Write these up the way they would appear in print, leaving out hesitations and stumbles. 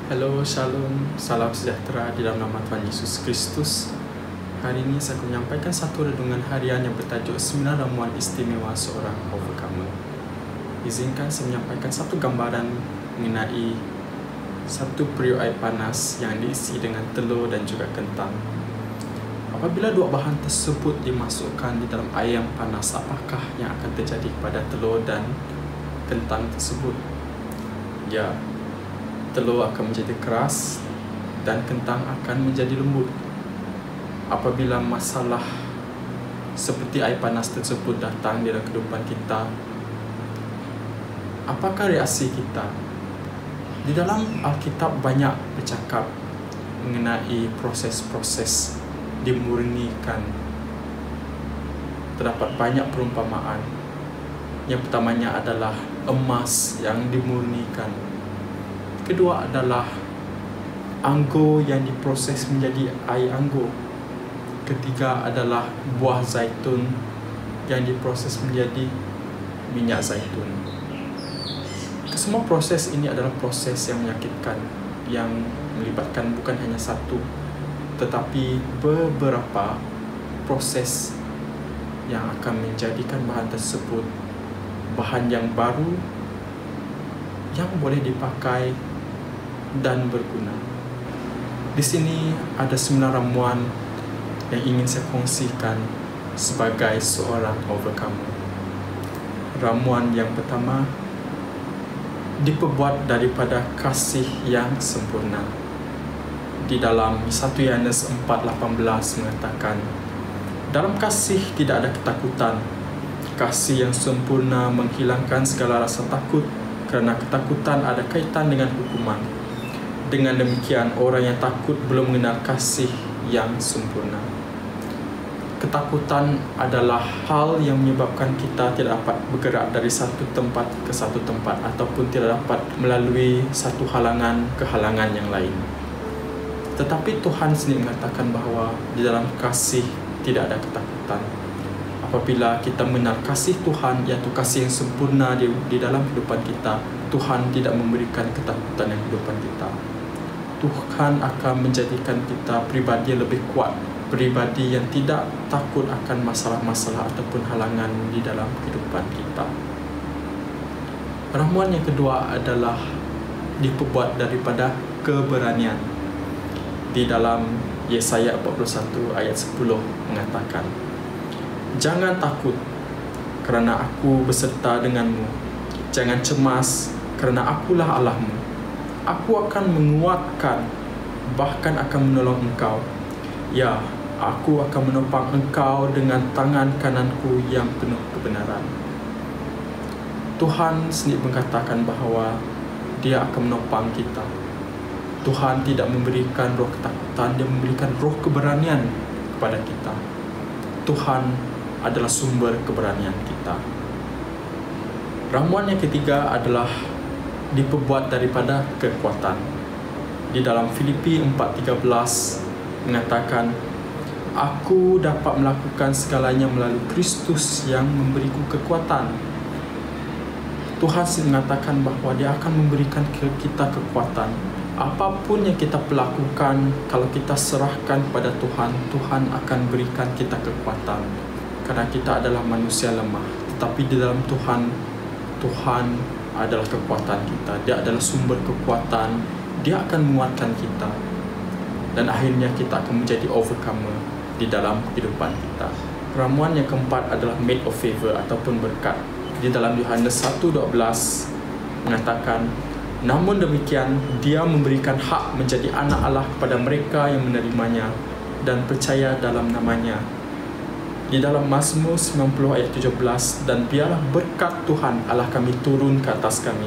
Halo, Shalom, salam sejahtera di dalam nama Tuhan Yesus Kristus. Hari ini saya akan menyampaikan satu renungan harian yang bertajuk 9 ramuan istimewa seorang overcomer. Izinkan saya menyampaikan satu gambaran mengenai satu periuk air panas yang diisi dengan telur dan juga kentang. Apabila dua bahan tersebut dimasukkan di dalam air yang panas, apakah yang akan terjadi kepada telur dan kentang tersebut? Ya, telur akan menjadi keras dan kentang akan menjadi lembut. Apabila masalah seperti air panas tersebut datang di dalam kehidupan kita, apakah reaksi kita? Di dalam Alkitab banyak bercakap mengenai proses-proses dimurnikan. Terdapat banyak perumpamaan. Yang pertamanya adalah emas yang dimurnikan. Kedua adalah anggur yang diproses menjadi air anggur. Ketiga adalah buah zaitun yang diproses menjadi minyak zaitun. Semua proses ini adalah proses yang menyakitkan, yang melibatkan bukan hanya satu, tetapi beberapa proses yang akan menjadikan bahan tersebut bahan yang baru yang boleh dipakai dan berguna. Di sini ada 9 ramuan yang ingin saya kongsikan sebagai seorang overcomer. Ramuan yang pertama, diperbuat daripada kasih yang sempurna. Di dalam 1 Yohanes 4:18 mengatakan, dalam kasih tidak ada ketakutan. Kasih yang sempurna menghilangkan segala rasa takut, kerana ketakutan ada kaitan dengan hukuman. Dengan demikian, orang yang takut belum mengenal kasih yang sempurna. Ketakutan adalah hal yang menyebabkan kita tidak dapat bergerak dari satu tempat ke satu tempat ataupun tidak dapat melalui satu halangan ke halangan yang lain. Tetapi Tuhan sendiri mengatakan bahawa di dalam kasih tidak ada ketakutan. Apabila kita mengenal kasih Tuhan, iaitu kasih yang sempurna di dalam kehidupan kita, Tuhan tidak memberikan ketakutan dalam kehidupan kita. Tuhan akan menjadikan kita pribadi yang lebih kuat, pribadi yang tidak takut akan masalah-masalah ataupun halangan di dalam kehidupan kita. Ramuan yang kedua adalah diperbuat daripada keberanian. Di dalam Yesaya 41 ayat 10 mengatakan, jangan takut, kerana aku beserta denganmu. Jangan cemas, kerana akulah Allahmu. Aku akan menguatkan, bahkan akan menolong engkau. Ya, aku akan menopang engkau dengan tangan kananku yang penuh kebenaran. Tuhan sendiri mengatakan bahawa Dia akan menopang kita. Tuhan tidak memberikan roh ketakutan, Dia memberikan roh keberanian kepada kita. Tuhan adalah sumber keberanian kita. Ramuan yang ketiga adalah diperbuat daripada kekuatan. Di dalam Filipi 4:13 mengatakan, aku dapat melakukan segalanya melalui Kristus yang memberiku kekuatan. Tuhan mengatakan bahawa Dia akan memberikan kita kekuatan. Apapun yang kita lakukan, kalau kita serahkan kepada Tuhan, Tuhan akan berikan kita kekuatan. Karena kita adalah manusia lemah, tetapi di dalam Tuhan, Tuhan adalah kekuatan kita. Dia adalah sumber kekuatan. Dia akan menguatkan kita. Dan akhirnya kita akan menjadi overcomer di dalam kehidupan kita. Ramuan yang keempat adalah maid of favor ataupun berkat. Di dalam Yohanes 1:12 mengatakan, namun demikian, Dia memberikan hak menjadi anak Allah kepada mereka yang menerimanya dan percaya dalam namanya. Di dalam Mazmur 90 ayat 17, dan biarlah berkat Tuhan Allah kami turun ke atas kami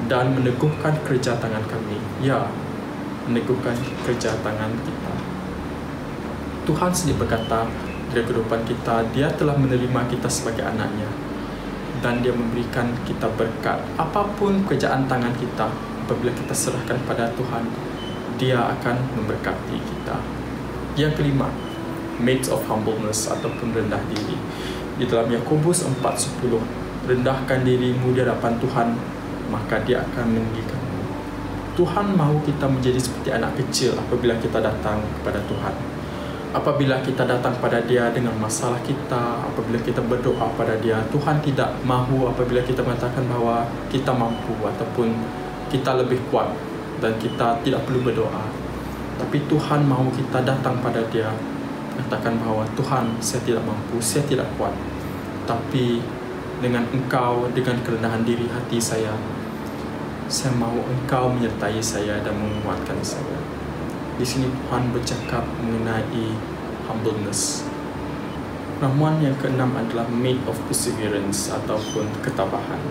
dan meneguhkan kerja tangan kami. Ya, meneguhkan kerja tangan kita. Tuhan sendiri berkata dalam kehidupan kita, Dia telah menerima kita sebagai anaknya dan Dia memberikan kita berkat. Apapun kerjaan tangan kita, apabila kita serahkan pada Tuhan, Dia akan memberkati kita. Yang kelima, maids of humbleness ataupun rendah diri. Di dalam Yakobus 4:10, rendahkan dirimu di hadapan Tuhan, maka Dia akan meninggikanmu. Tuhan mahu kita menjadi seperti anak kecil apabila kita datang kepada Tuhan. Apabila kita datang pada Dia dengan masalah kita, apabila kita berdoa pada Dia, Tuhan tidak mahu apabila kita mengatakan bahawa kita mampu ataupun kita lebih kuat dan kita tidak perlu berdoa. Tapi Tuhan mahu kita datang pada Dia, katakan bahawa Tuhan, saya tidak mampu, saya tidak kuat. Tapi dengan Engkau, dengan kerendahan diri hati saya mahu Engkau menyertai saya dan menguatkan saya. Di sini Tuhan bercakap mengenai humbleness. Ramuan yang keenam adalah made of perseverance ataupun ketabahan.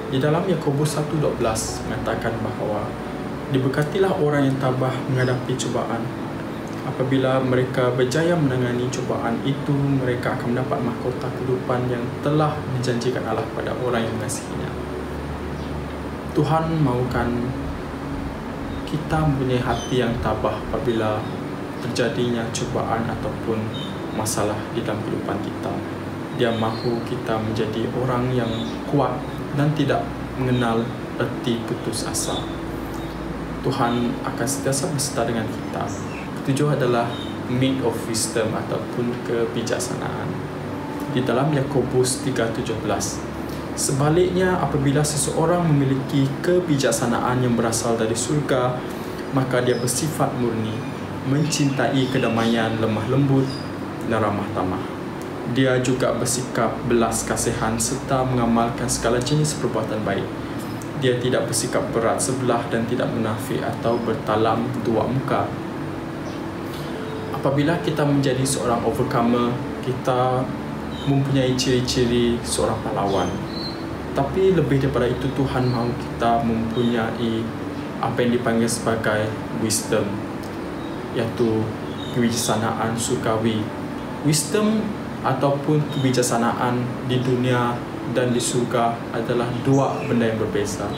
Di dalam Yakobus 1:12 mengatakan bahawa diberkatilah orang yang tabah menghadapi cubaan. Apabila mereka berjaya menangani cubaan itu, mereka akan mendapat mahkota kehidupan yang telah dijanjikan Allah pada orang yang mengasihinya. Tuhan mahukan kita mempunyai hati yang tabah apabila terjadinya cubaan ataupun masalah di dalam kehidupan kita. Dia mahu kita menjadi orang yang kuat dan tidak mengenal erti putus asa. Tuhan akan sentiasa beserta dengan kita. Ketujuh adalah made of wisdom ataupun kebijaksanaan. Di dalam Yakobus 3:17, sebaliknya apabila seseorang memiliki kebijaksanaan yang berasal dari surga, maka dia bersifat murni, mencintai kedamaian, lemah lembut dan ramah tamah. Dia juga bersikap belas kasihan serta mengamalkan segala jenis perbuatan baik. Dia tidak bersikap berat sebelah dan tidak munafik atau bertalam dua muka. Apabila kita menjadi seorang overcomer, kita mempunyai ciri-ciri seorang pahlawan. Tapi lebih daripada itu, Tuhan mahu kita mempunyai apa yang dipanggil sebagai wisdom, iaitu kebijaksanaan surgawi. Wisdom ataupun kebijaksanaan di dunia dan di surga adalah dua benda yang berbeza.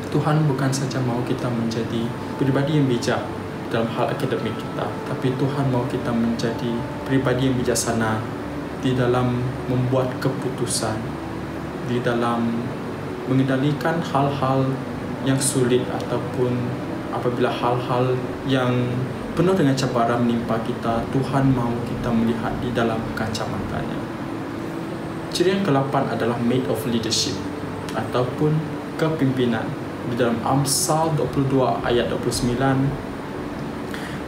Tuhan bukan saja mahu kita menjadi pribadi yang bijak dalam hal akademik kita, tapi Tuhan mahu kita menjadi pribadi yang bijaksana di dalam membuat keputusan, di dalam mengendalikan hal-hal yang sulit ataupun apabila hal-hal yang penuh dengan cabaran menimpa kita, Tuhan mahu kita melihat di dalam kacamatanya. Ciri yang ke-8 adalah made of leadership ataupun kepimpinan. Di dalam Amsal 22 ayat 29,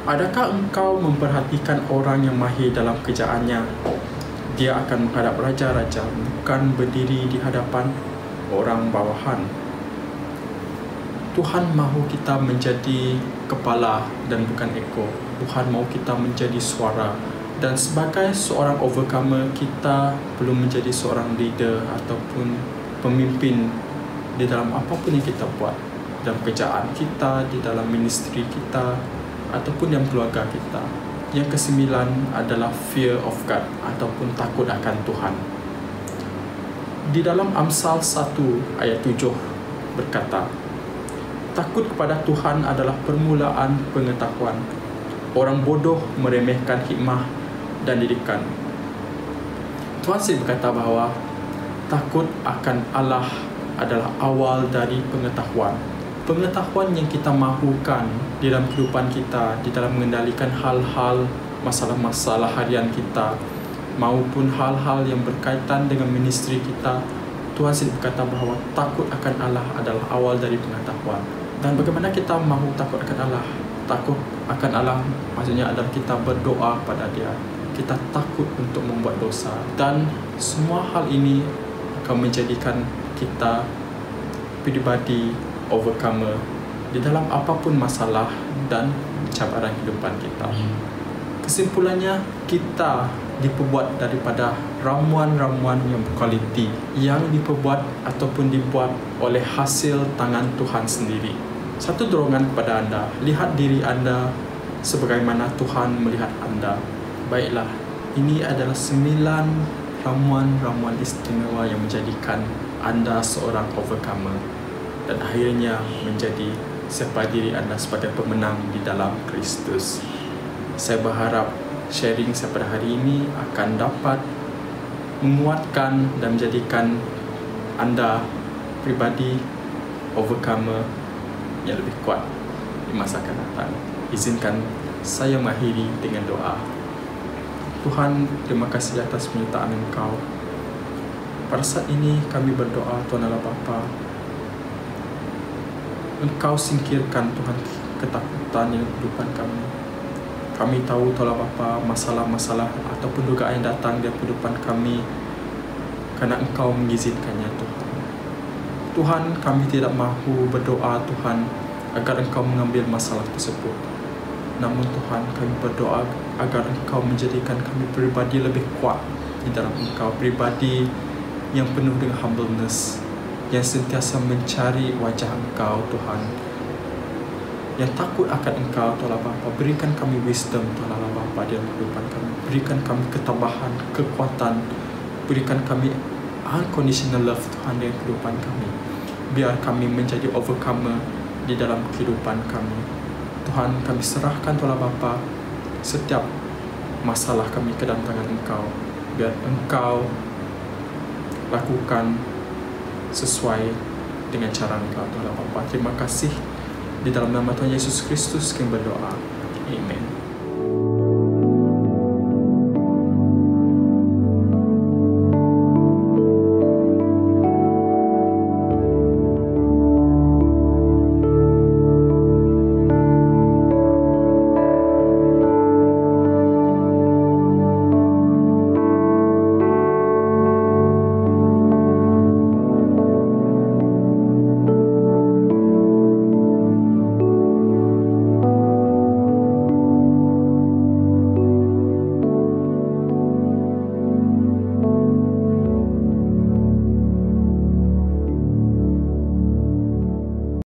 adakah engkau memperhatikan orang yang mahir dalam kerjaannya? Dia akan menghadap raja-raja, bukan berdiri di hadapan orang bawahan. Tuhan mahu kita menjadi kepala dan bukan ekor. Tuhan mahu kita menjadi suara. Dan sebagai seorang overcomer, kita perlu menjadi seorang leader ataupun pemimpin di dalam apapun yang kita buat. Dalam kerjaan kita, di dalam ministry kita, ataupun dalam keluarga kita. Yang kesembilan adalah fear of God ataupun takut akan Tuhan. Di dalam Amsal 1 ayat 7 berkata, takut kepada Tuhan adalah permulaan pengetahuan. Orang bodoh meremehkan hikmah dan didikan. Tuhan sendiri berkata bahawa takut akan Allah adalah awal dari pengetahuan. Pengetahuan yang kita mahukan di dalam kehidupan kita, di dalam mengendalikan hal-hal, masalah-masalah harian kita, maupun hal-hal yang berkaitan dengan ministry kita. Tuhan sendiri berkata bahawa takut akan Allah adalah awal dari pengetahuan. Dan bagaimana kita mahu takut akan Allah? Takut akan Allah maksudnya adalah kita berdoa pada Dia. Kita takut untuk membuat dosa. Dan semua hal ini akan menjadikan kita pribadi overcomer di dalam apapun masalah dan cabaran kehidupan kita. Kesimpulannya, kita diperbuat daripada ramuan-ramuan yang berkualiti, yang diperbuat ataupun dibuat oleh hasil tangan Tuhan sendiri. Satu dorongan kepada anda, lihat diri anda sebagaimana Tuhan melihat anda. Baiklah, ini adalah 9 ramuan-ramuan istimewa yang menjadikan anda seorang overcomer dan akhirnya menjadi siapa diri anda sebagai pemenang di dalam Kristus. Saya berharap sharing saya pada hari ini akan dapat menguatkan dan menjadikan anda pribadi overcomer yang lebih kuat di masa akan datang. Izinkan saya mengakhiri dengan doa. Tuhan, terima kasih atas penyertaan Engkau. Pada saat ini kami berdoa, Tuhan Allah Bapa, Engkau singkirkan Tuhan ketakutan yang kehidupan kami. Kami tahu Tuhan Allah Bapa, masalah-masalah ataupun dugaan yang datang dari kehidupan kami karena Engkau mengizinkannya Tuhan. Tuhan, kami tidak mahu berdoa Tuhan agar Engkau mengambil masalah tersebut. Namun Tuhan, kami berdoa agar Engkau menjadikan kami pribadi lebih kuat di dalam Engkau, pribadi yang penuh dengan humbleness, yang sentiasa mencari wajah Engkau Tuhan, yang takut akan Engkau Tuhan Bapa. Berikan kami wisdom Tuhan Bapa dalam kehidupan kami. Berikan kami ketabahan, kekuatan. Berikan kami unconditional love Tuhan dalam kehidupan kami. Biar kami menjadi overcomer di dalam kehidupan kami. Tuhan, kami serahkan Tuhan Bapa setiap masalah kami ke dalam tangan Engkau. Biar Engkau lakukan sesuai dengan cara Engkau Tuhan Bapa. Terima kasih. Di dalam nama Tuhan Yesus Kristus kami berdoa.